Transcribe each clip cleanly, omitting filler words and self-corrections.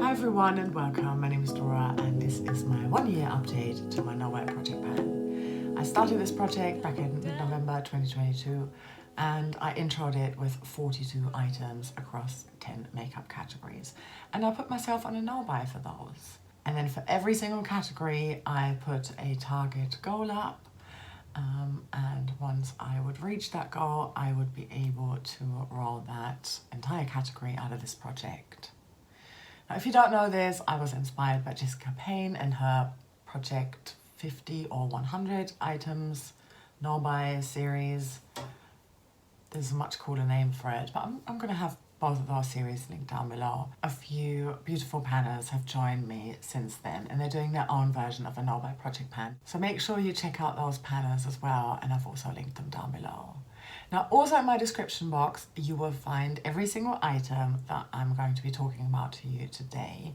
Hi everyone and welcome, my name is Dora and this is my 1 year update to my No White project pan. I started this project back in mid-November 2022 and I introed it with 42 items across 10 makeup categories, and I put myself on a no buy for those. And then for every single category I put a target goal up, and once I would reach that goal I would be able to roll that entire category out of this project. Now, if you don't know this, I was inspired by Jessica Payne and her project 50 or 100 items no buy series. There's a much cooler name for it, but I'm going to have both of those series linked down below. A few beautiful panners have joined me since then and they're doing their own version of a no buy project pan. So make sure you check out those panners as well, and I've also linked them down below. Now, also in my description box, you will find every single item that I'm going to be talking about to you today.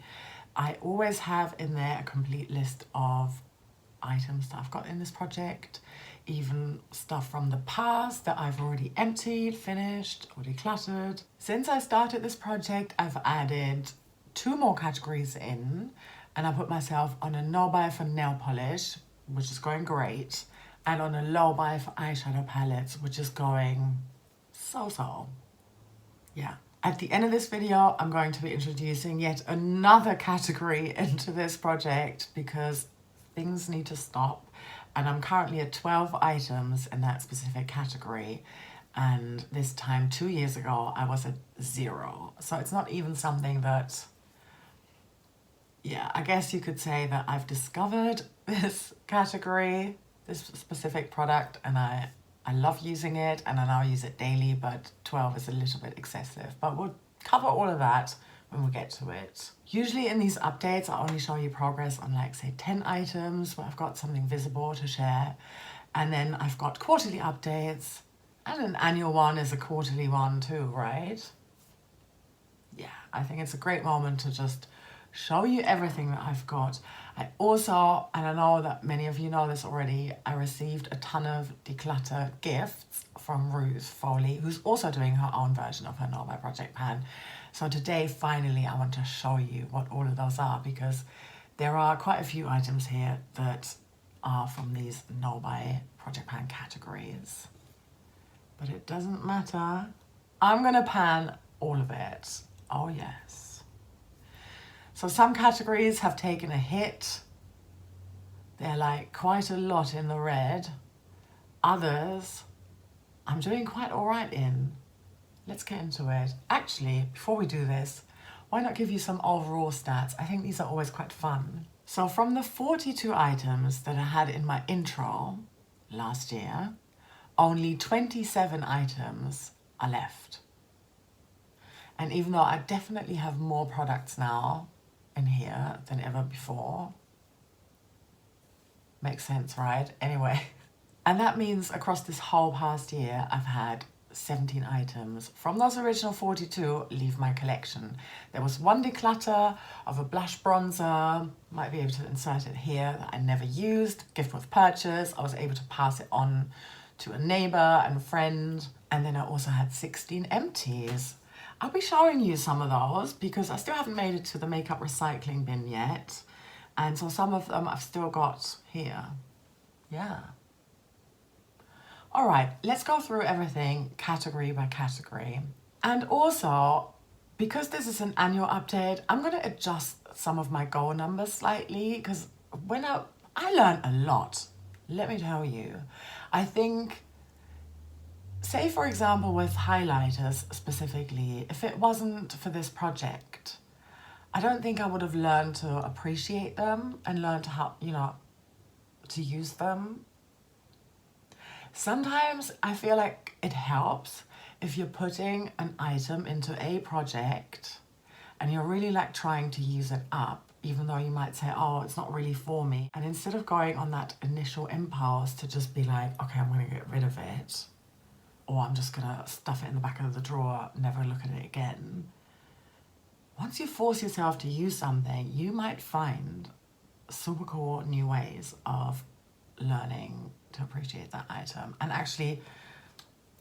I always have in there a complete list of items that I've got in this project, even stuff from the past that I've already emptied, finished, or decluttered. Since I started this project, I've added 2 more categories in, and I put myself on a no buy for nail polish, which is going great, and on a low buy for eyeshadow palettes, which is going so-so. Yeah. At the end of this video, I'm going to be introducing yet another category into this project because things need to stop. And I'm currently at 12 items in that specific category. And this time 2 years ago, I was at 0. So it's not even something that, yeah, I guess you could say that I've discovered this category, this specific product, and I love using it and I now use it daily, but 12 is a little bit excessive. But we'll cover all of that when we get to it. Usually in these updates, I only show you progress on like say 10 items where I've got something visible to share. And then I've got quarterly updates, and an annual one is a quarterly one too, right? Yeah, I think it's a great moment to just show you everything that I've got. I also, and I know that many of you know this already, I received a ton of declutter gifts from Ruth Foley, who's also doing her own version of her no buy project pan. So today, finally, I want to show you what all of those are, because there are quite a few items here that are from these no buy project pan categories. But it doesn't matter. I'm gonna pan all of it. Oh yes. So some categories have taken a hit. They're like quite a lot in the red. Others, I'm doing quite all right in. Let's get into it. Actually, before we do this, why not give you some overall stats? I think these are always quite fun. So from the 42 items that I had in my intro last year, only 27 items are left. And even though I definitely have more products now in here than ever before, makes sense, right? Anyway, and that means across this whole past year, I've had 17 items from those original 42 leave my collection. There was one declutter of a blush bronzer, might be able to insert it here, that I never used, gift with purchase. I was able to pass it on to a neighbor and friend. And then I also had 16 empties. I'll be showing you some of those because I still haven't made it to the makeup recycling bin yet. And so some of them I've still got here. Yeah. All right, let's go through everything category by category. And also, because this is an annual update, I'm going to adjust some of my goal numbers slightly, because when I learned a lot, let me tell you. I think, say for example with highlighters specifically, if it wasn't for this project, I don't think I would have learned to appreciate them and learned how, to use them. Sometimes I feel like it helps if you're putting an item into a project and you're really like trying to use it up, even though you might say, oh, it's not really for me. And instead of going on that initial impulse to just be like, okay, I'm gonna get rid of it, or I'm just gonna stuff it in the back of the drawer, never look at it again. Once you force yourself to use something, you might find super cool new ways of learning to appreciate that item and actually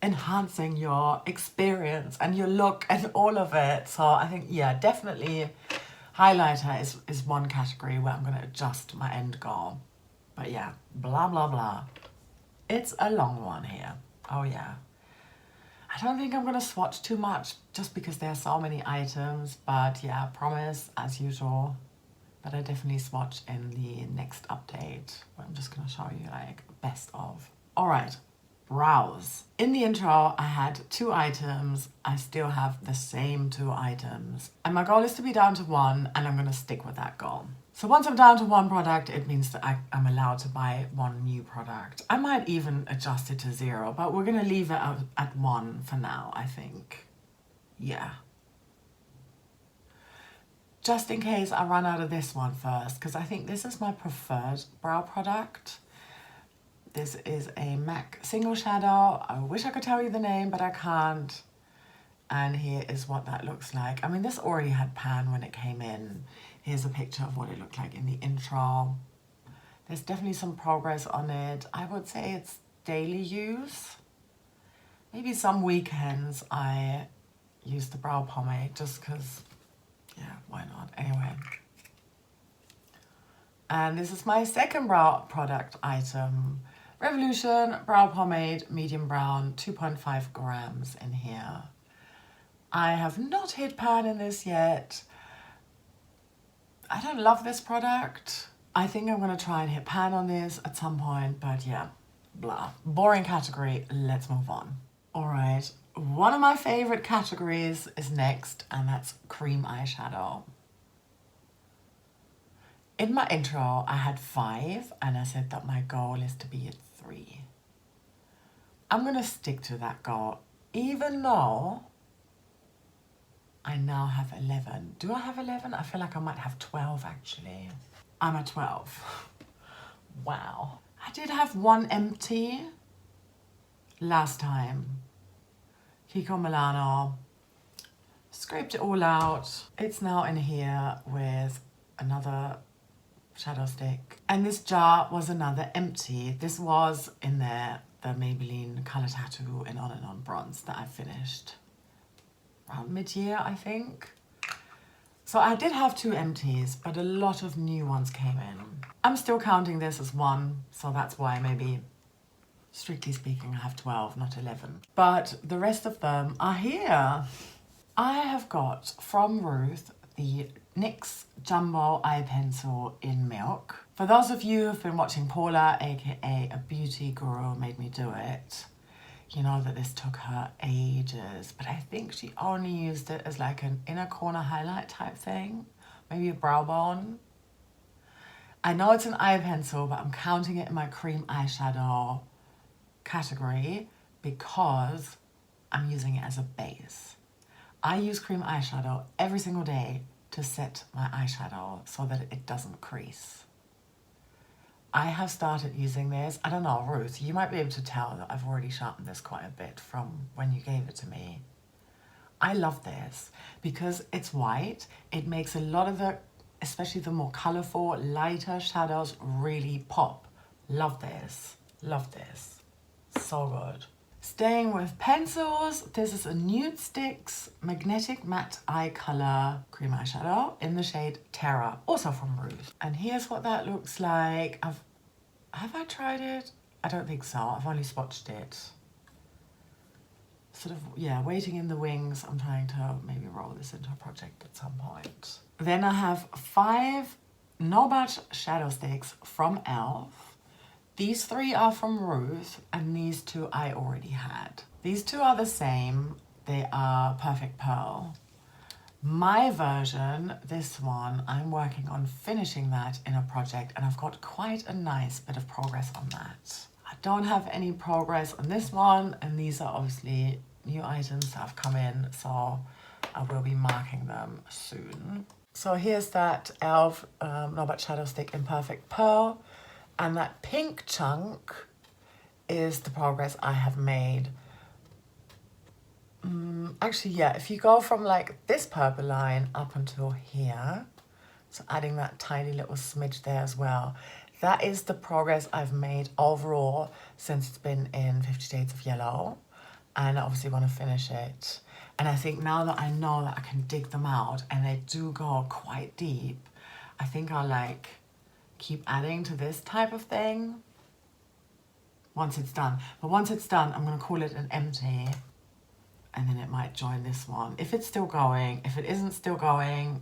enhancing your experience and your look and all of it. So I think, yeah, definitely Highlighter is one category where I'm going to adjust my end goal. But yeah, blah, blah, blah. It's a long one here. Oh yeah. I don't think I'm going to swatch too much just because there are so many items. But yeah, promise, as usual. But I definitely swatch in the next update. I'm just going to show you like best of. All right, brows. In the intro, I had 2 items. I still have the same 2 items. And my goal is to be down to 1, and I'm going to stick with that goal. So once I'm down to 1 product, it means that I'm allowed to buy 1 new product. I might even adjust it to 0, but we're going to leave it at 1 for now, I think. Yeah. Just in case I run out of this one first, because I think this is my preferred brow product. This is a MAC single shadow. I wish I could tell you the name, but I can't. And here is what that looks like. I mean, this already had pan when it came in. Here's a picture of what it looked like in the intro. There's definitely some progress on it. I would say it's daily use. Maybe some weekends I use the brow pomade just because, yeah, why not? Anyway. And this is my second brow product item. Revolution Brow Pomade, medium brown, 2.5 grams in here. I have not hit pan in this yet. I don't love this product. I think I'm gonna try and hit pan on this at some point, but yeah, blah. Boring category, let's move on. All right, one of my favorite categories is next, and that's cream eyeshadow. In my intro, I had 5, and I said that my goal is to be at 3. I'm gonna stick to that goal, even though I now have 11. Do I have 11? I feel like I might have 12 actually. I'm at 12. Wow. I did have 1 empty last time. Kiko Milano. Scraped it all out. It's now in here with another shadow stick. And this jar was another empty. This was in there, the Maybelline Color Tattoo and On bronze that I finished around mid-year, I think. So I did have 2 empties, but a lot of new ones came in. I'm still counting this as 1, so that's why maybe, strictly speaking, I have 12, not 11. But the rest of them are here. I have got from Ruth the NYX Jumbo Eye Pencil in Milk. For those of you who've been watching Paula, aka a beauty guru, made me do it, you know that this took her ages, but I think she only used it as like an inner corner highlight type thing, maybe a brow bone. I know it's an eye pencil, but I'm counting it in my cream eyeshadow category because I'm using it as a base. I use cream eyeshadow every single day to set my eyeshadow so that it doesn't crease. I have started using this. I don't know, Ruth, you might be able to tell that I've already sharpened this quite a bit from when you gave it to me. I love this because it's white. It makes a lot of the, especially the more colorful, lighter shadows really pop. Love this, love this. So good. Staying with pencils, this is a Nudestix Magnetic Matte Eye Color Cream Eyeshadow in the shade Terra, also from Ruth. And here's what that looks like. Have I tried it? I don't think so. I've only swatched it. Sort of, yeah, waiting in the wings. I'm trying to maybe roll this into a project at some point. Then I have 5 No Budge shadow sticks from e.l.f. These 3 are from Ruth, and these 2 I already had. These 2 are the same. They are Perfect Pearl. My version, this one, I'm working on finishing that in a project, and I've got quite a nice bit of progress on that. I don't have any progress on this one, and these are obviously new items that have come in, so I will be marking them soon. So here's that e.l.f. No Budge shadow stick in Perfect Pearl. And that pink chunk is the progress I have made. Actually, yeah, if you go from like this purple line up until here, so adding that tiny little smidge there as well, that is the progress I've made overall since it's been in 50 Shades of Yellow. And I obviously want to finish it. And I think now that I know that I can dig them out and they do go quite deep, I think I'll like keep adding to this type of thing once it's done. But once it's done, I'm gonna call it an empty, and then it might join this one. If it's still going, if it isn't still going,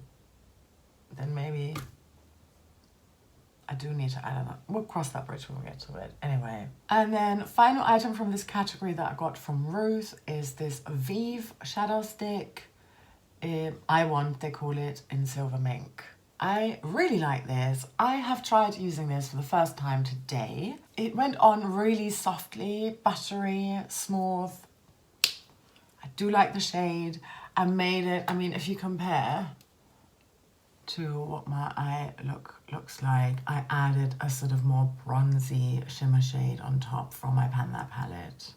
then maybe I do need to add another. We'll cross that bridge when we get to it. Anyway. And then final item from this category that I got from Ruth is this Vieve shadow stick. I Want, they call it, in Silver Mink. I really like this. I have tried using this for the first time today. It went on really softly, buttery, smooth. I do like the shade. I made it, I mean, if you compare to what my eye looks like, I added a sort of more bronzy shimmer shade on top from my Pan palette.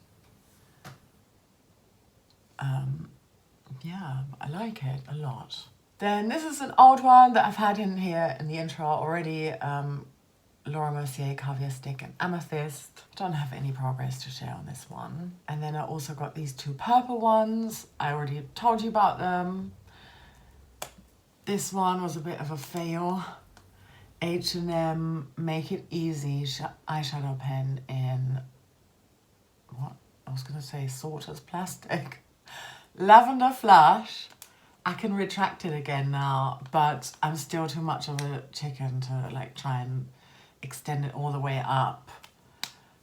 Yeah, I like it a lot. Then this is an old one that I've had in here in the intro already. Laura Mercier Caviar Stick and Amethyst. I don't have any progress to share on this one. And then I also got these two purple ones. I already told you about them. This one was a bit of a fail. H&M Make It Easy eyeshadow pen in, what? I was gonna say Sorter's plastic. Lavender Flush. I can retract it again now, but I'm still too much of a chicken to like try and extend it all the way up.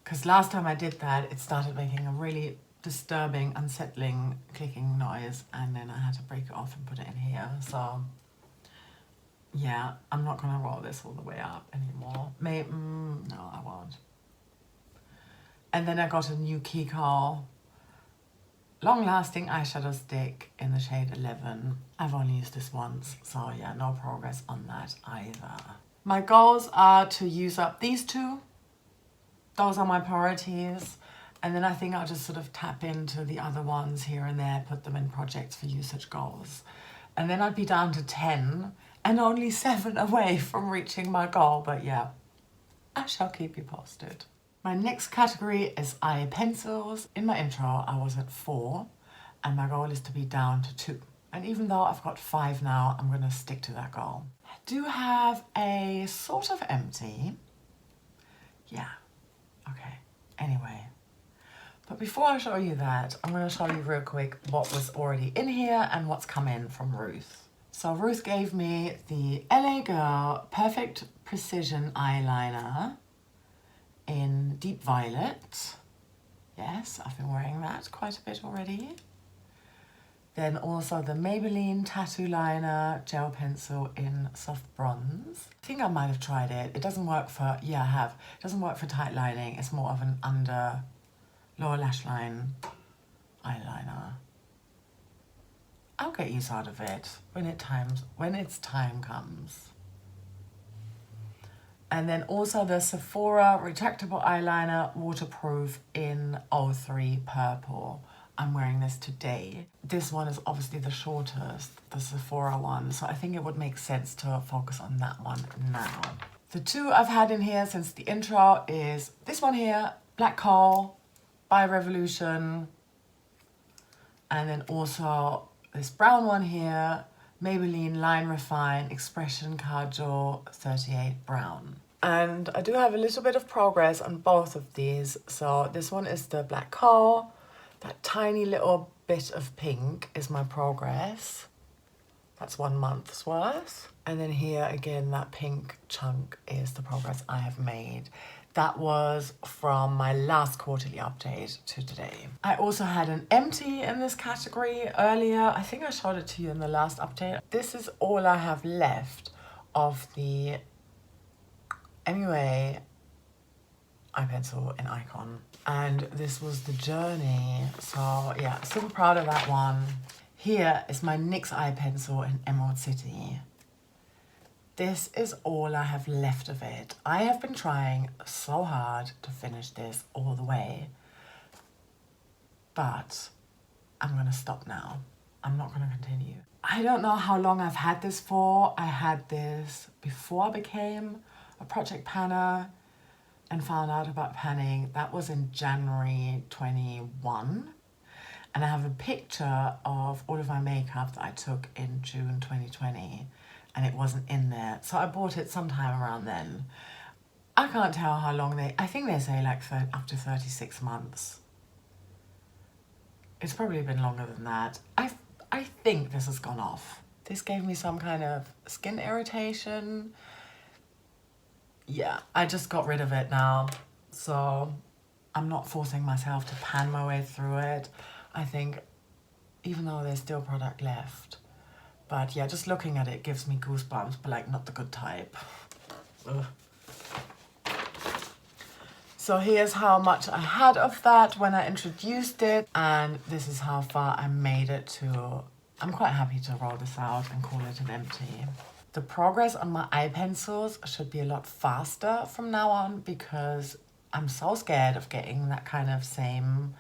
Because last time I did that, it started making a really disturbing, unsettling clicking noise, and then I had to break it off and put it in here. So yeah, I'm not gonna roll this all the way up anymore. Maybe, no, I won't. And then I got a new Kiko long-lasting eyeshadow stick in the shade 11. I've only used this once, so yeah, no progress on that either. My goals are to use up these two. Those are my priorities. And then I think I'll just sort of tap into the other ones here and there, put them in projects for usage goals. And then I'd be down to 10 and only 7 away from reaching my goal. But yeah, I shall keep you posted. My next category is eye pencils. In my intro, I was at 4 and my goal is to be down to 2. And even though I've got 5 now, I'm gonna stick to that goal. I do have a sort of empty. Yeah, okay, anyway. But before I show you that, I'm gonna show you real quick what was already in here and what's come in from Ruth. So Ruth gave me the LA Girl Perfect Precision Eyeliner in Deep Violet. Yes, I've been wearing that quite a bit already. Then also the Maybelline Tattoo Liner Gel Pencil in Soft Bronze. I think I might have tried it. It doesn't work for, yeah, I have. It doesn't work for tight lining. It's more of an under lower lash line eyeliner. I'll get use out of it when its time comes. And then also the Sephora Retractable Eyeliner Waterproof in 03 Purple. I'm wearing this today. This one is obviously the shortest, the Sephora one, so I think it would make sense to focus on that one now. The two I've had in here since the intro is this one here, Black Coal by Revolution, and then also this brown one here, Maybelline Line Refine Expression Kajal 38 Brown. And I do have a little bit of progress on both of these. So this one is the Black Coal. That tiny little bit of pink is my progress. That's 1 month's worth. And then here again, that pink chunk is the progress I have made. That was from my last quarterly update to today. I also had an empty in this category earlier. I think I showed it to you in the last update. This is all I have left of the MUA eye pencil in Icon. And this was the Journey. So yeah, super proud of that one. Here is my NYX eye pencil in Emerald City. This is all I have left of it. I have been trying so hard to finish this all the way, but I'm gonna stop now. I'm not gonna continue. I don't know how long I've had this for. I had this before I became a project panner and found out about panning. That was in January 21. And I have a picture of all of my makeup that I took in June 2020, and it wasn't in there. So I bought it sometime around then. I can't tell how long I think they say like up to 36 months. It's probably been longer than that. I think this has gone off. This gave me some kind of skin irritation. Yeah, I just got rid of it now. So I'm not forcing myself to pan my way through it. I think, even though there's still product left. But yeah, just looking at it gives me goosebumps, but like not the good type. Ugh. So here's how much I had of that when I introduced it, and this is how far I made it to. I'm quite happy to roll this out and call it an empty. The progress on my eye pencils should be a lot faster from now on, because I'm so scared of getting that kind of same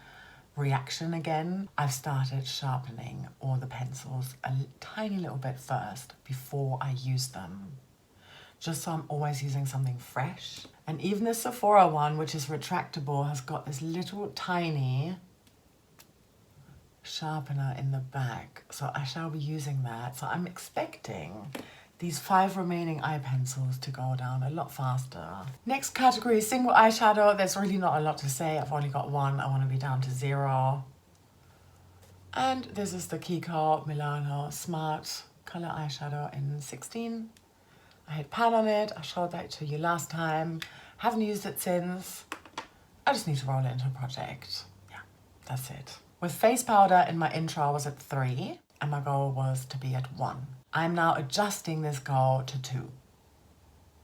reaction again. I've started sharpening all the pencils a tiny little bit first before I use them, just so I'm always using something fresh. And even the Sephora one, which is retractable, has got this little tiny sharpener in the back, so I shall be using that. So I'm expecting these 5 remaining eye pencils to go down a lot faster. Next category is single eyeshadow. There's really not a lot to say. I've only got one. I want to be down to 0. And this is the Kiko Milano Smart Color Eyeshadow in 16. I hit pan on it. I showed that to you last time. Haven't used it since. I just need to roll it into a project. Yeah, that's it. With face powder in my intro, I was at 3, and my goal was to be at 1. I'm now adjusting this goal to 2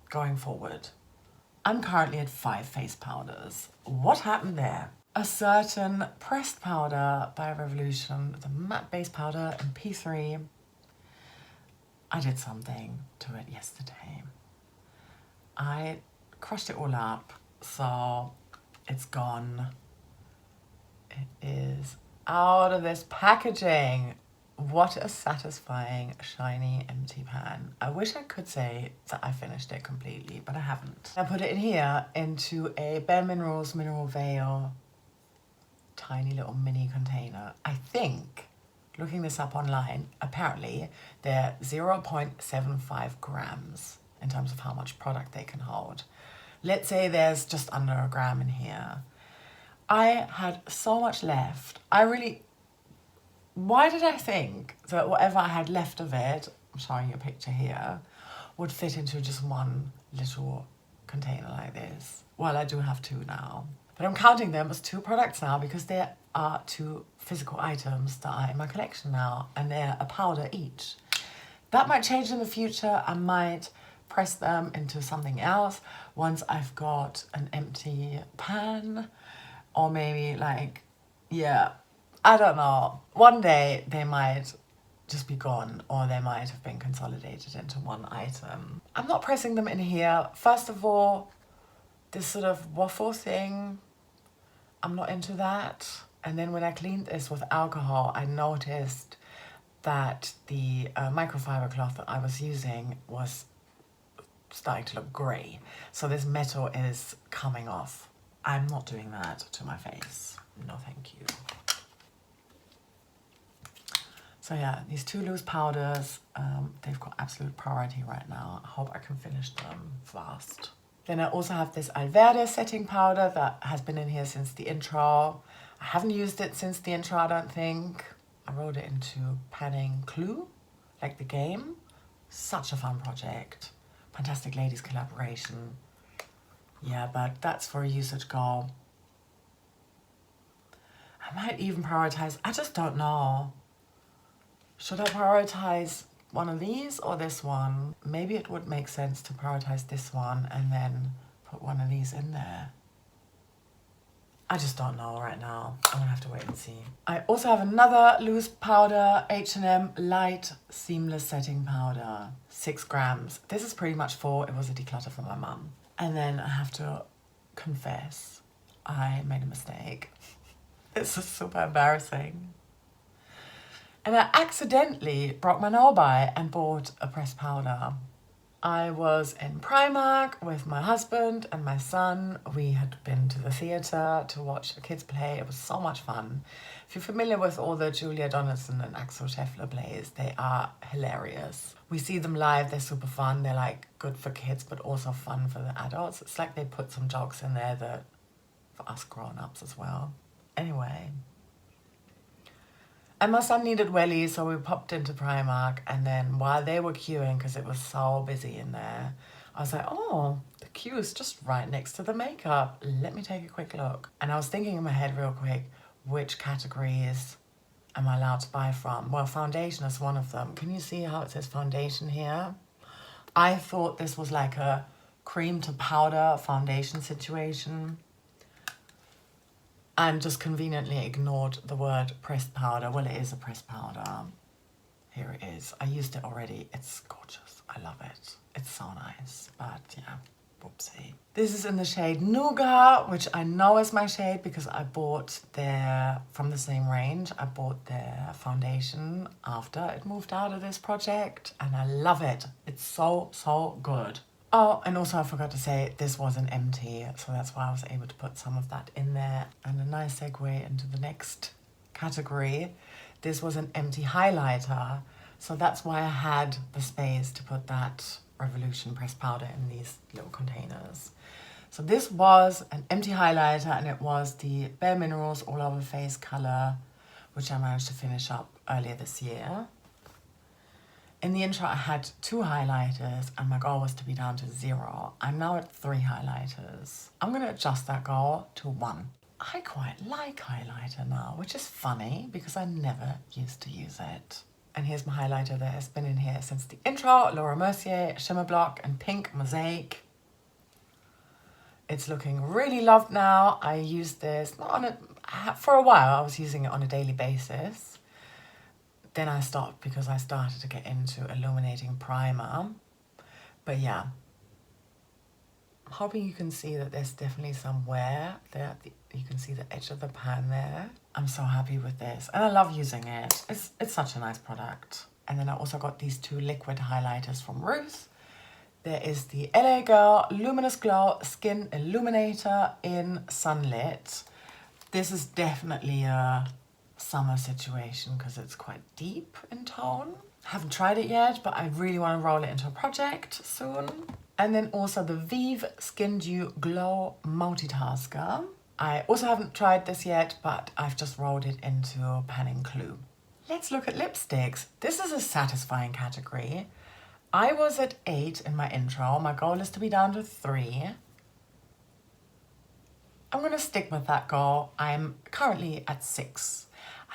going forward. I'm currently at 5 face powders. What happened there? A certain pressed powder by Revolution, the matte base powder in P3. I did something to it yesterday. I crushed it all up, so it's gone. It is out of this packaging. What a satisfying, shiny, empty pan. I wish I could say that I finished it completely, but I haven't. I put it in here into a Bare Minerals Mineral Veil tiny little mini container. I think, looking this up online, apparently they're 0.75 grams in terms of how much product they can hold. Let's say there's just under a gram in here. I had so much left. Why did I think that whatever I had left of it, I'm showing you a picture here, would fit into just one little container like this? Well, I do have 2 now. But I'm counting them as 2 products now because there are 2 physical items that are in my collection now, and they're a powder each. That might change in the future. I might press them into something else once I've got an empty pan, or maybe like, yeah, I don't know. One day they might just be gone, or they might have been consolidated into one item. I'm not pressing them in here. First of all, this sort of waffle thing, I'm not into that. And then when I cleaned this with alcohol, I noticed that the microfiber cloth that I was using was starting to look grey. So this metal is coming off. I'm not doing that to my face. No, thank you. So yeah, these 2 loose powders, they've got absolute priority right now. I hope I can finish them fast. Then I also have this Lavender setting powder that has been in here since the intro. I haven't used it since the intro, I don't think. I rolled it into Panning Clue, like the game. Such a fun project. Fantastic Ladies collaboration. Yeah, but that's for a usage goal. I might even prioritize, I just don't know. Should I prioritize one of these or this one? Maybe it would make sense to prioritize this one and then put one of these in there. I just don't know right now. I'm gonna have to wait and see. I also have another loose powder, H&M Light Seamless Setting Powder, 6 grams. This is pretty much full. It was a declutter for my mum. And then I have to confess, I made a mistake. This is super embarrassing. And I accidentally broke my nail by and bought a pressed powder. I was in Primark with my husband and my son. We had been to the theatre to watch the kids play. It was so much fun. If you're familiar with all the Julia Donaldson and Axel Scheffler plays, they are hilarious. We see them live, they're super fun. They're like good for kids, but also fun for the adults. It's like they put some jokes in there that for us grown-ups as well. Anyway. And my son needed wellies, so we popped into Primark, and then while they were queuing, because it was so busy in there, I was like, oh, the queue is just right next to the makeup. Let me take a quick look. And I was thinking in my head real quick, which categories am I allowed to buy from? Well, foundation is one of them. Can you see how it says foundation here? I thought this was like a cream to powder foundation situation. And just conveniently ignored the word pressed powder. Well, it is a pressed powder. Here it is. I used it already. It's gorgeous. I love it. It's so nice. But yeah, whoopsie. This is in the shade Nougat, which I know is my shade because I bought their, from the same range, I bought their foundation after it moved out of this project. And I love it. It's so, so good. Oh, and also I forgot to say, this wasn't empty, so that's why I was able to put some of that in there. And a nice segue into the next category. This was an empty highlighter, so that's why I had the space to put that Revolution pressed powder in these little containers. So this was an empty highlighter, and it was the Bare Minerals All Over Face color, which I managed to finish up earlier this year. In the intro, I had 2 highlighters and my goal was to be down to 0. I'm now at 3 highlighters. I'm going to adjust that goal to 1. I quite like highlighter now, which is funny because I never used to use it. And here's my highlighter that has been in here since the intro. Laura Mercier, Shimmer Block and Pink Mosaic. It's looking really loved now. I used this for a while. I was using it on a daily basis. Then I stopped because I started to get into illuminating primer. But yeah, I'm hoping you can see that there's definitely some wear there. You can see the edge of the pan there. I'm so happy with this and I love using it. It's such a nice product. And then I also got these 2 liquid highlighters from Ruth. There is the LA Girl Luminous Glow Skin Illuminator in Sunlit. This is definitely a summer situation because it's quite deep in tone. Haven't tried it yet, but I really want to roll it into a project soon. And then also the Vieve Skin Dew Glow Multitasker. I also haven't tried this yet, but I've just rolled it into Panning Clue. Let's look at lipsticks. This is a satisfying category. I was at 8 in my intro. My goal is to be down to 3. I'm going to stick with that goal. I'm currently at 6.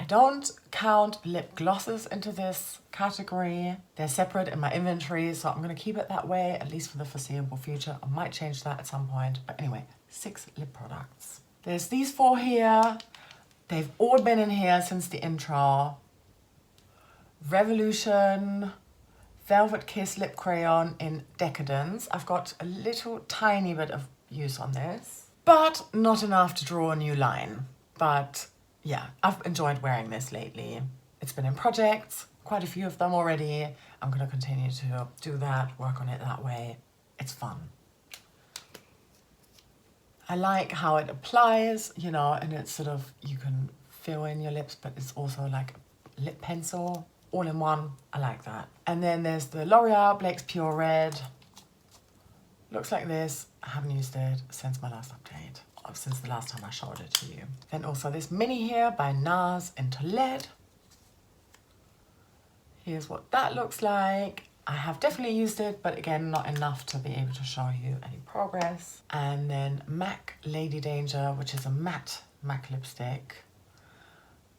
I don't count lip glosses into this category. They're separate in my inventory, so I'm going to keep it that way, at least for the foreseeable future. I might change that at some point. But anyway, 6 lip products. There's these 4 here. They've all been in here since the intro. Revolution Velvet Kiss Lip Crayon in Decadence. I've got a little tiny bit of use on this, but not enough to draw a new line. But yeah, I've enjoyed wearing this lately. It's been in projects, quite a few of them already. I'm going to continue to do that, work on it that way. It's fun. I like how it applies, you know, and it's sort of, you can fill in your lips, but it's also like a lip pencil, all in one. I like that. And then there's the L'Oreal Blake's Pure Red. Looks like this. I haven't used it since my last update. Since the last time I showed it to you. Then also this mini here by NARS into LED. Here's what that looks like. I have definitely used it, but again, not enough to be able to show you any progress. And then MAC Lady Danger, which is a matte MAC lipstick.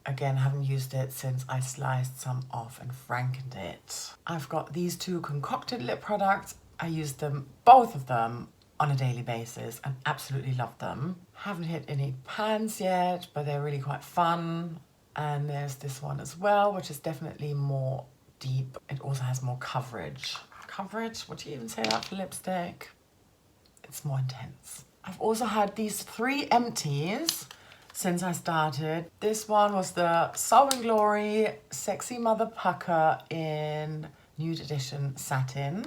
Again, haven't used it since I sliced some off and frankened it. I've got these 2 concocted lip products. I used them, both of them, on a daily basis and absolutely love them. Haven't hit any pans yet, but they're really quite fun. And there's this one as well, which is definitely more deep. It also has more coverage. Coverage? Would you even say that for lipstick? It's more intense. I've also had these 3 empties since I started. This one was the Soul & Glory Sexy Mother Pucker in Nude Edition Satin.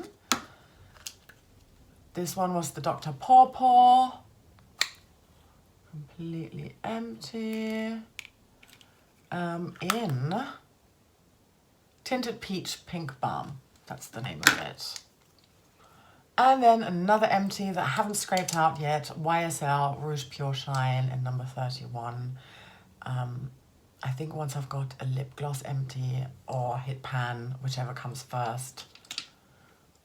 This one was the Dr. Paw Paw. Completely empty. In Tinted Peach Pink Balm. That's the name of it. And then another empty that I haven't scraped out yet. YSL Rouge Pure Shine in number 31. I think once I've got a lip gloss empty or hit pan, whichever comes first,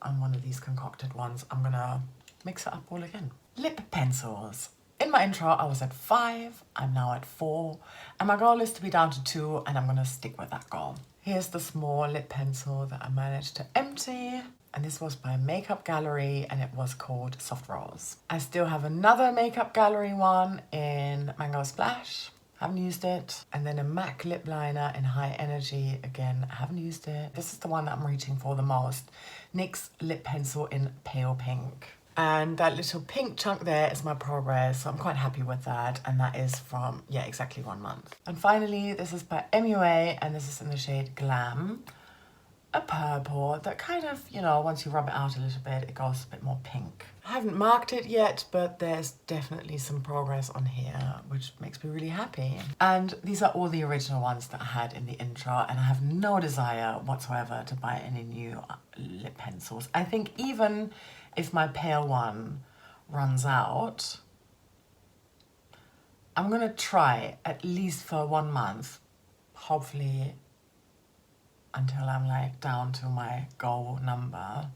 on one of these concocted ones, I'm gonna mix it up all again. Lip pencils. In my intro, I was at 5, I'm now at 4, and my goal is to be down to 2, and I'm gonna stick with that goal. Here's the small lip pencil that I managed to empty, and this was by Makeup Gallery, and it was called Soft Rose. I still have another Makeup Gallery one in Mango Splash. Haven't used it. And then a MAC lip liner in High Energy. Again, I haven't used it. This is the one that I'm reaching for the most. NYX lip pencil in Pale Pink. And that little pink chunk there is my progress. So I'm quite happy with that. And that is from, yeah, exactly 1 month. And finally, this is by MUA, and this is in the shade Glam. A purple that kind of, you know, once you rub it out a little bit, it goes a bit more pink. I haven't marked it yet, but there's definitely some progress on here, which makes me really happy. And these are all the original ones that I had in the intro, and I have no desire whatsoever to buy any new lip pencils. I think even if my pale one runs out, I'm gonna try at least for 1 month, hopefully until I'm like down to my goal number,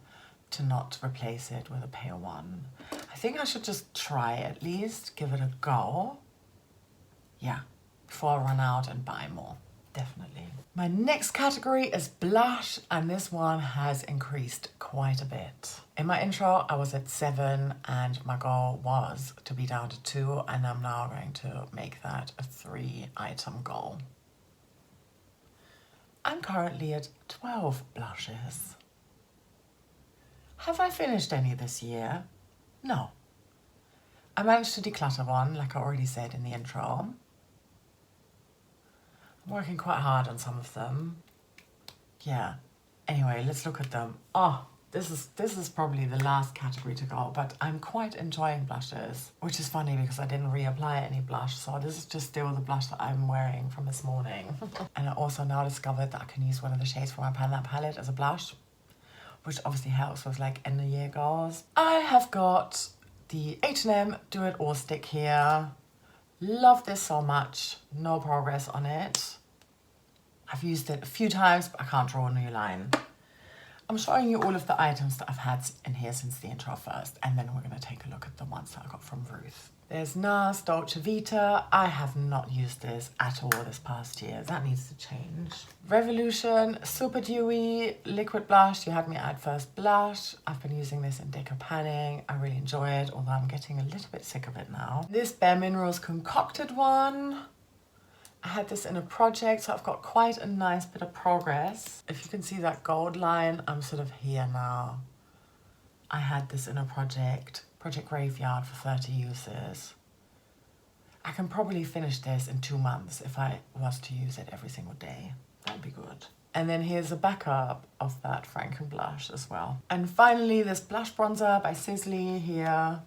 to not replace it with a pale one. I think I should just try at least, give it a go. Yeah, before I run out and buy more, definitely. My next category is blush, and this one has increased quite a bit. In my intro, I was at 7, and my goal was to be down to 2, and I'm now going to make that a 3-item goal. I'm currently at 12 blushes. Have I finished any this year? No. I managed to declutter one, like I already said in the intro. I'm working quite hard on some of them. Yeah. Anyway, let's look at them. Oh, this is probably the last category to go, but I'm quite enjoying blushes, which is funny because I didn't reapply any blush, so this is just still the blush that I'm wearing from this morning. And I also now discovered that I can use one of the shades from my palette as a blush, which obviously helps with like end of year goals. I have got the H&M Do It All stick here. Love this so much. No progress on it. I've used it a few times, but I can't draw a new line. I'm showing you all of the items that I've had in here since the intro first, and then we're gonna take a look at the ones that I got from Ruth. There's NARS Dolce Vita. I have not used this at all this past year. That needs to change. Revolution Super Dewy Liquid Blush. You had me add first blush. I've been using this in Deco Panning. I really enjoy it, although I'm getting a little bit sick of it now. This Bare Minerals concocted one. I had this in a project, so I've got quite a nice bit of progress. If you can see that gold line, I'm sort of here now. I had this in a Project Graveyard for 30 uses. I can probably finish this in 2 months if I was to use it every single day. That'd be good. And then here's a backup of that Franken blush as well. And finally, this blush bronzer by Sisley here.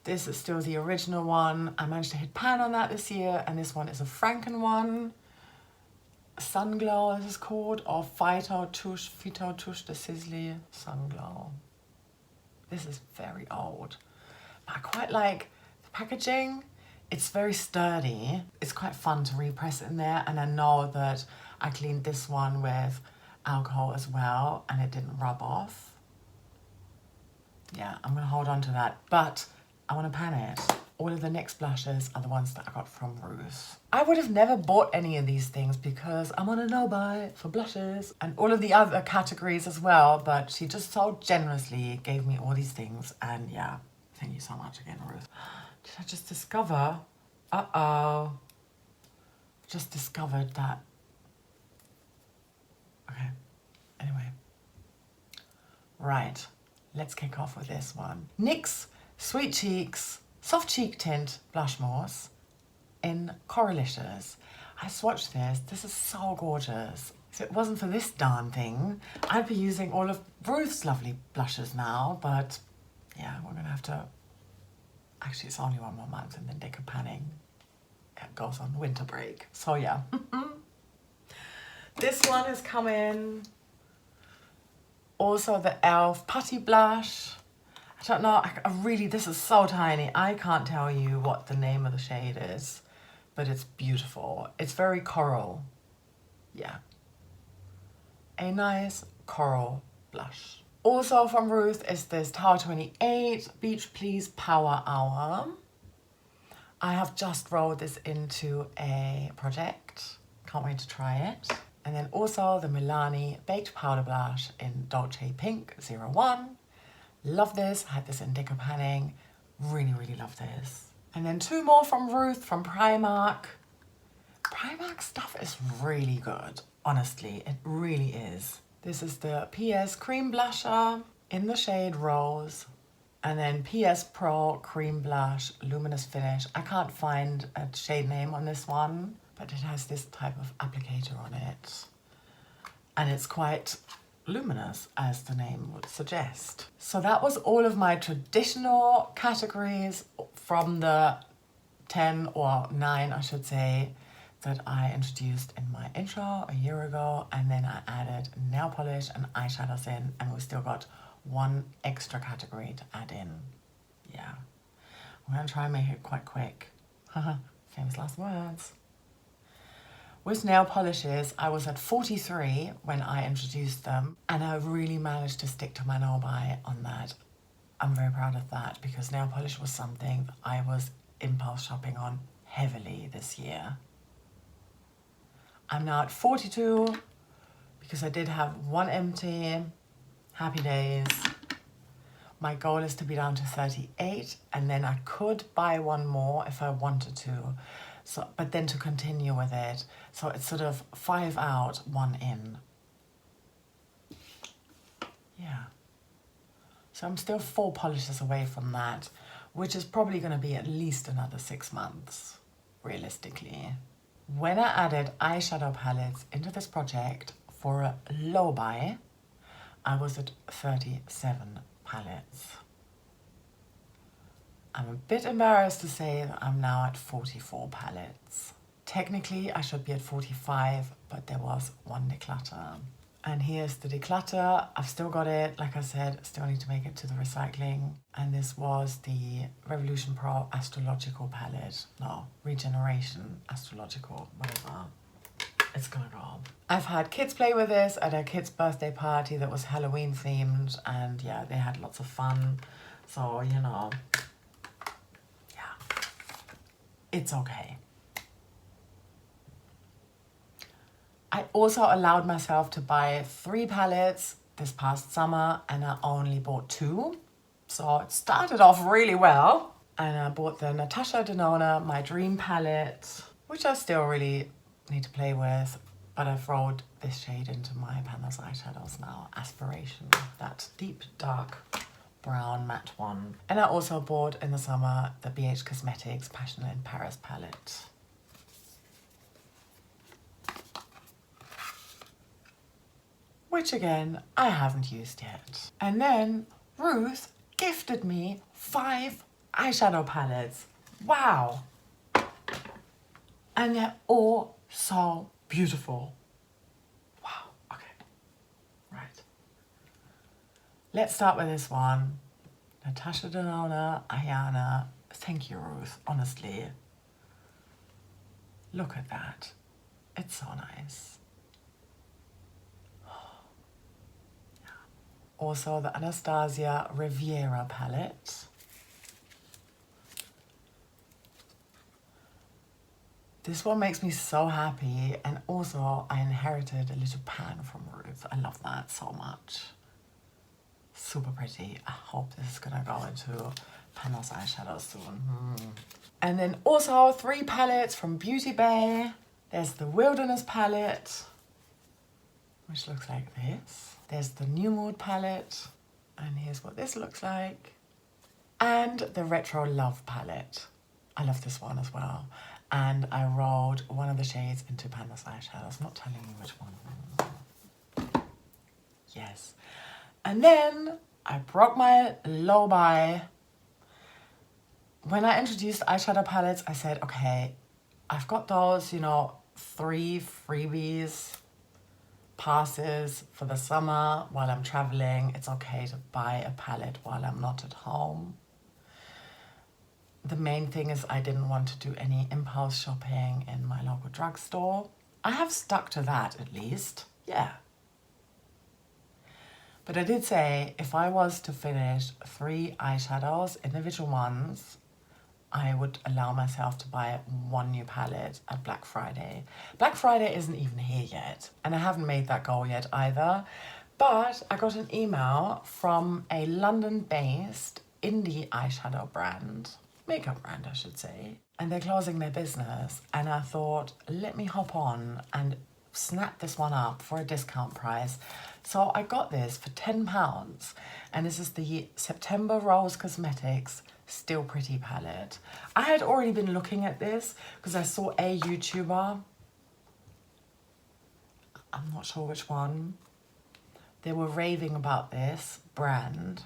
This is still the original one. I managed to hit pan on that this year, and this one is a Franken one. Sun Glow, this is called, or Phyto Touche de Sisley Sun Glow. This is very old, but I quite like the packaging. It's very sturdy. It's quite fun to repress in there, and I know that I cleaned this one with alcohol as well, and it didn't rub off. Yeah, I'm gonna hold on to that, but I want to pan it. All of the NYX blushes are the ones that I got from Ruth. I would have never bought any of these things because I'm on a no-buy for blushes and all of the other categories as well, but she just so generously gave me all these things, and yeah, thank you so much again, Ruth. Did I just discover? Just discovered that. Okay, anyway. Right, let's kick off with this one. NYX Sweet Cheeks Soft Cheek Tint Blush Mousse in Coralicious. I swatched this. This is so gorgeous. If it wasn't for this darn thing, I'd be using all of Ruth's lovely blushes now, but yeah, we're gonna have to, actually it's only 1 more month and then Dicker Panning goes on winter break. So yeah. This one is coming. Also the e.l.f. Putty Blush. I don't know, I really, this is so tiny. I can't tell you what the name of the shade is, but it's beautiful. It's very coral. Yeah. A nice coral blush. Also from Ruth is this Tower 28 Beach Please Power Hour. I have just rolled this into a project. Can't wait to try it. And then also the Milani Baked Powder Blush in Dolce Pink 01. Love this, had this in Dicker Panning. Really, really love this. And then 2 more from Ruth from Primark. Primark stuff is really good, honestly, it really is. This is the PS Cream Blusher in the shade Rose. And then PS Pro Cream Blush Luminous Finish. I can't find a shade name on this one, but it has this type of applicator on it. And it's quite luminous, as the name would suggest. So that was all of my traditional categories from the 10 or 9, I should say, that I introduced in my intro a year ago. And then I added nail polish and eyeshadows in, and we still got 1 extra category to add in. Yeah, I'm gonna try and make it quite quick. Famous last words. With nail polishes, I was at 43 when I introduced them, and I really managed to stick to my no buy on that. I'm very proud of that, because nail polish was something that I was impulse shopping on heavily this year. I'm now at 42 because I did have 1 empty. Happy days. My goal is to be down to 38, and then I could buy 1 more if I wanted to. So, but then to continue with it. So it's sort of 5 out, 1 in. Yeah. So I'm still 4 polishes away from that, which is probably going to be at least another 6 months, realistically. When I added eyeshadow palettes into this project for a low buy, I was at 37 palettes. I'm a bit embarrassed to say that I'm now at 44 palettes. Technically, I should be at 45, but there was 1 declutter. And here's the declutter. I've still got it. Like I said, still need to make it to the recycling. And this was the Revolution Pro Astrological palette. No, Regeneration Astrological, whatever. It's gonna go. I've had kids play with this at a kid's birthday party that was Halloween themed, and yeah, they had lots of fun. So, you know, yeah, it's okay. I also allowed myself to buy 3 palettes this past summer, and I only bought 2. So it started off really well. And I bought the Natasha Denona My Dream palette, which I still really need to play with, but I've rolled this shade into my Panos eyeshadows now, Aspiration, that deep dark brown matte one. And I also bought in the summer the BH Cosmetics Passion in Paris palette. Which again, I haven't used yet. And then Ruth gifted me 5 eyeshadow palettes. Wow. And they're all so beautiful. Wow, okay, right. Let's start with this one. Natasha Denona, Ayana. Thank you, Ruth, honestly. Look at that. It's so nice. Also the Anastasia Riviera palette. This one makes me so happy, and also I inherited a little pan from Ruth. I love that so much. Super pretty. I hope this is gonna go into Panos eyeshadows soon. And then also 3 palettes from Beauty Bay. There's the Wilderness palette, which looks like this. There's the New Mood palette, and here's what this looks like. And the Retro Love palette. I love this one as well. And I rolled one of the shades into Panos eyeshadows. I'm not telling you which one. Yes. And then I broke my low buy. When I introduced eyeshadow palettes, I said, okay, I've got those, you know, 3 freebies, passes for the summer while I'm traveling. It's okay to buy a palette while I'm not at home. The main thing is I didn't want to do any impulse shopping in my local drugstore. I have stuck to that at least, yeah. But I did say if I was to finish 3 eyeshadows, individual ones, I would allow myself to buy 1 new palette at Black Friday. Black Friday isn't even here yet, and I haven't made that goal yet either. But I got an email from a London-based indie eyeshadow brand, makeup brand I should say, and they're closing their business, and I thought, let me hop on and snap this one up for a discount price. So I got this for £10, and this is the September Rose Cosmetics Still Pretty palette. I had already been looking at this because I saw a YouTuber, I'm not sure which one, they were raving about this brand,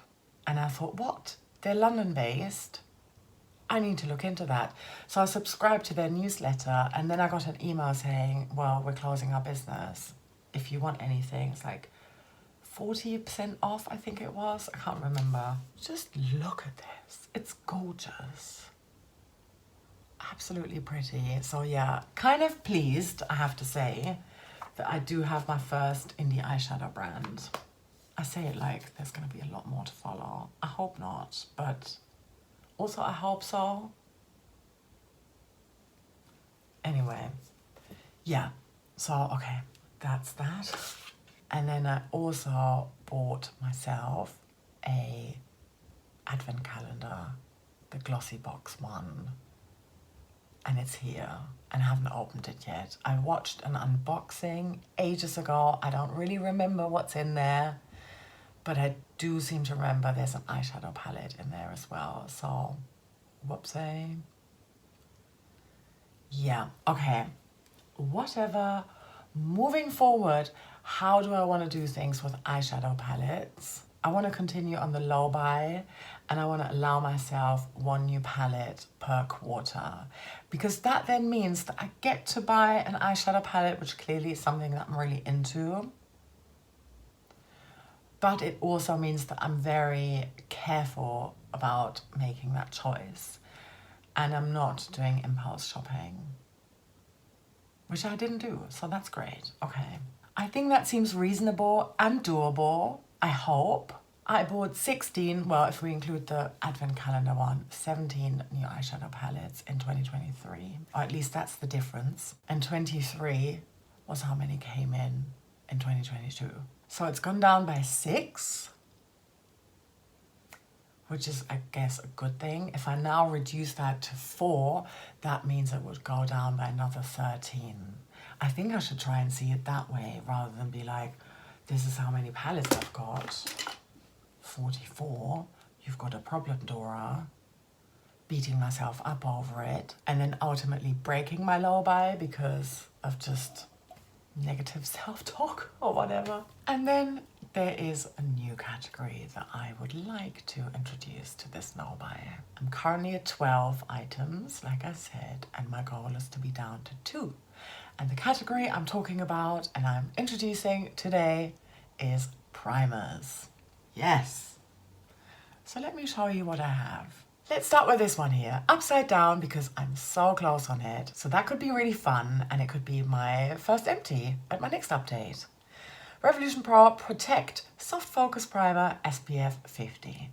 and I thought, what? They're London based? I need to look into that. So I subscribed to their newsletter, and then I got an email saying, well, we're closing our business. If you want anything, it's like 40% off, I think it was. I can't remember. Just look at this. It's gorgeous. Absolutely pretty. So yeah, kind of pleased, I have to say, that I do have my first indie eyeshadow brand. I say it like there's going to be a lot more to follow. I hope not, but also I hope so. Anyway, yeah. So, okay, that's that. And then I also bought myself a advent calendar, the glossy box one. And it's here, and I haven't opened it yet. I watched an unboxing ages ago. I don't really remember what's in there, but I do seem to remember there's an eyeshadow palette in there as well. So, whoopsie. Yeah, okay. Whatever. Moving forward, how do I want to do things with eyeshadow palettes? I want to continue on the low buy, and I want to allow myself 1 new palette per quarter, because that then means that I get to buy an eyeshadow palette, which clearly is something that I'm really into. But it also means that I'm very careful about making that choice, and I'm not doing impulse shopping, which I didn't do, so that's great. Okay. I think that seems reasonable and doable, I hope. I bought 16, well, if we include the advent calendar one, 17 new eyeshadow palettes in 2023. Or at least that's the difference. And 23 was how many came in 2022. So it's gone down by 6, which is, I guess, a good thing. If I now reduce that to 4, that means it would go down by another 13. I think I should try and see it that way rather than be like, this is how many palettes I've got. 44. You've got a problem, Dora. Beating myself up over it. And then ultimately breaking my low buy because of just negative self-talk or whatever. And then there is a new category that I would like to introduce to this no buy. I'm currently at 12 items, like I said, and my goal is to be down to 2. And the category I'm talking about and I'm introducing today is primers. Yes. So let me show you what I have. Let's start with this one here, upside down, because I'm so close on it. So that could be really fun, and it could be my first empty at my next update. Revolution Pro Protect Soft Focus Primer SPF 50.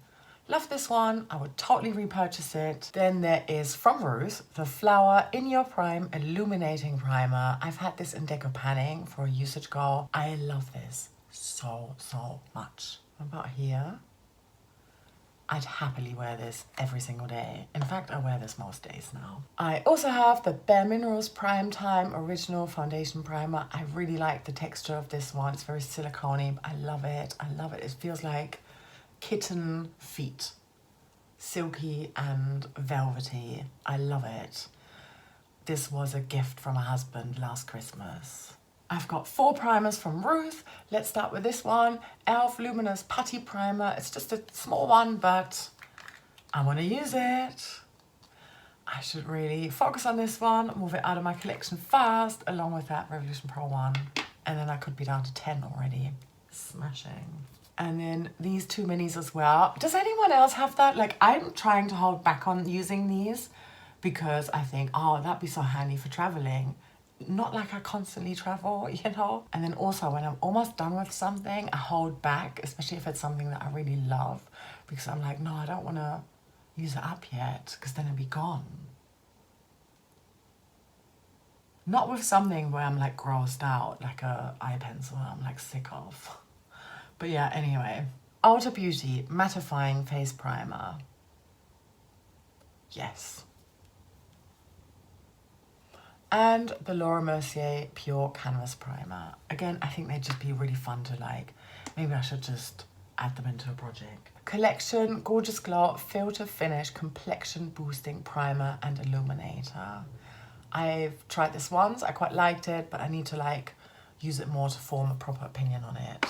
Love this one, I would totally repurchase it. Then there is from Ruth, the Flower In Your Prime Illuminating Primer. I've had this in Deco Panning for a usage goal. I love this so much. What about here? I'd happily wear this every single day. In fact, I wear this most days now. I also have the Bare Minerals Prime Time Original Foundation Primer. I really like the texture of this one. It's very silicone-y, but I love it. I love it. It feels like kitten feet. Silky and velvety. I love it. This was a gift from my husband last Christmas. I've got 4 primers from Ruth. Let's start with this one, e.l.f. Luminous Putty Primer. It's just a small one, but I want to use it. I should really focus on this one, move it out of my collection fast, along with that Revolution Pro one. And then I could be down to 10 already. Smashing. And then these 2 minis as well. Does anyone else have that? Like, I'm trying to hold back on using these because I think, oh, that'd be so handy for traveling. Not like I constantly travel, you know? And then also when I'm almost done with something, I hold back, especially if it's something that I really love, because I'm like, no, I don't want to use it up yet, because then it'll be gone. Not with something where I'm like grossed out, like a eye pencil I'm like sick of. But yeah, anyway. Ulta Beauty Mattifying Face Primer. Yes. And the Laura Mercier Pure Canvas Primer. Again, I think they'd just be really fun to like. Maybe I should just add them into a project. Collection Gorgeous Glow Filter Finish Complexion Boosting Primer and Illuminator. I've tried this once, I quite liked it, but I need to like use it more to form a proper opinion on it.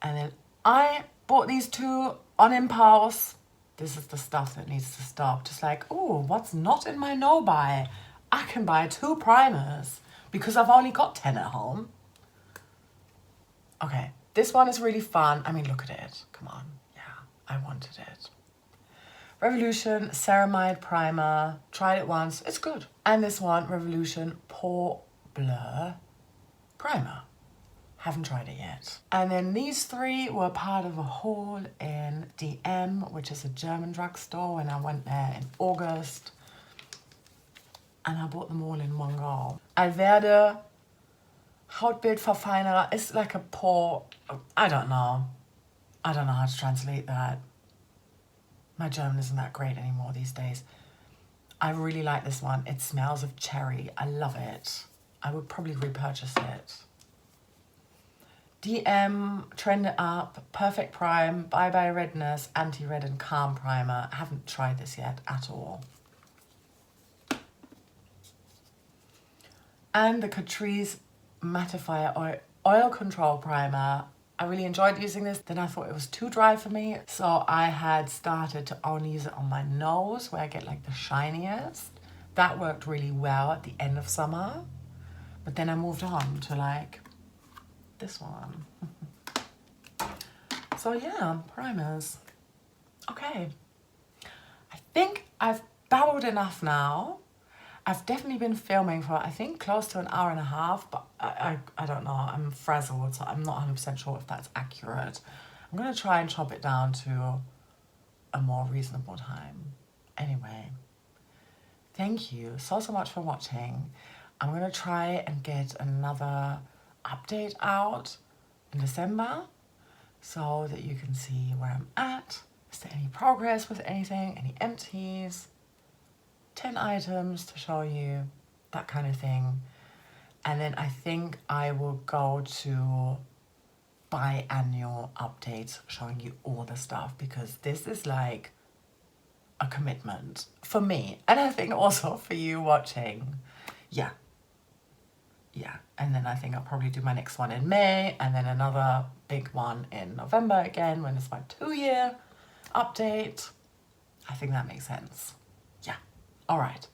And then I bought these 2 on impulse. This is the stuff that needs to stop. Just like, oh, what's not in my no-buy? I can buy 2 primers because I've only got 10 at home. Okay, this one is really fun. I mean, look at it. Come on. Yeah, I wanted it. Revolution Ceramide Primer. Tried it once. It's good. And this one, Revolution Pore Blur Primer. Haven't tried it yet. And then these 3 were part of a haul in DM, which is a German drugstore, when I went there in August. And I bought them all in one go. Alverde Hautbildverfeinerer is like a pore, I don't know how to translate that. My German isn't that great anymore these days. I really like this one. It smells of cherry. I love it. I would probably repurchase it. DM Trend It Up Perfect Prime Bye Bye Redness Anti-Red and Calm Primer. I haven't tried this yet at all. And the Catrice Mattifier Oil Control Primer. I really enjoyed using this. Then I thought it was too dry for me. So I had started to only use it on my nose where I get like the shiniest. That worked really well at the end of summer. But then I moved on to like this one. So yeah, primers. Okay. I think I've babbled enough now. I've definitely been filming for, I think, close to an hour and a half, but I don't know, I'm frazzled, so I'm not 100% sure if that's accurate. I'm going to try and chop it down to a more reasonable time. Anyway, thank you so much for watching. I'm going to try and get another update out in December so that you can see where I'm at. Is there any progress with anything, any empties? 10 items to show you, that kind of thing. And then I think I will go to biannual updates showing you all the stuff, because this is like a commitment for me, and I think also for you watching. Yeah. And then I think I'll probably do my next one in May, and then another big one in November again when it's my 2-year update. I think that makes sense. Yeah. All right.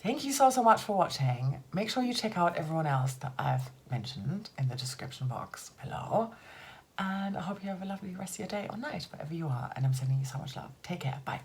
Thank you so much for watching. Make sure you check out everyone else that I've mentioned in the description box below. And I hope you have a lovely rest of your day or night, wherever you are. And I'm sending you so much love. Take care. Bye.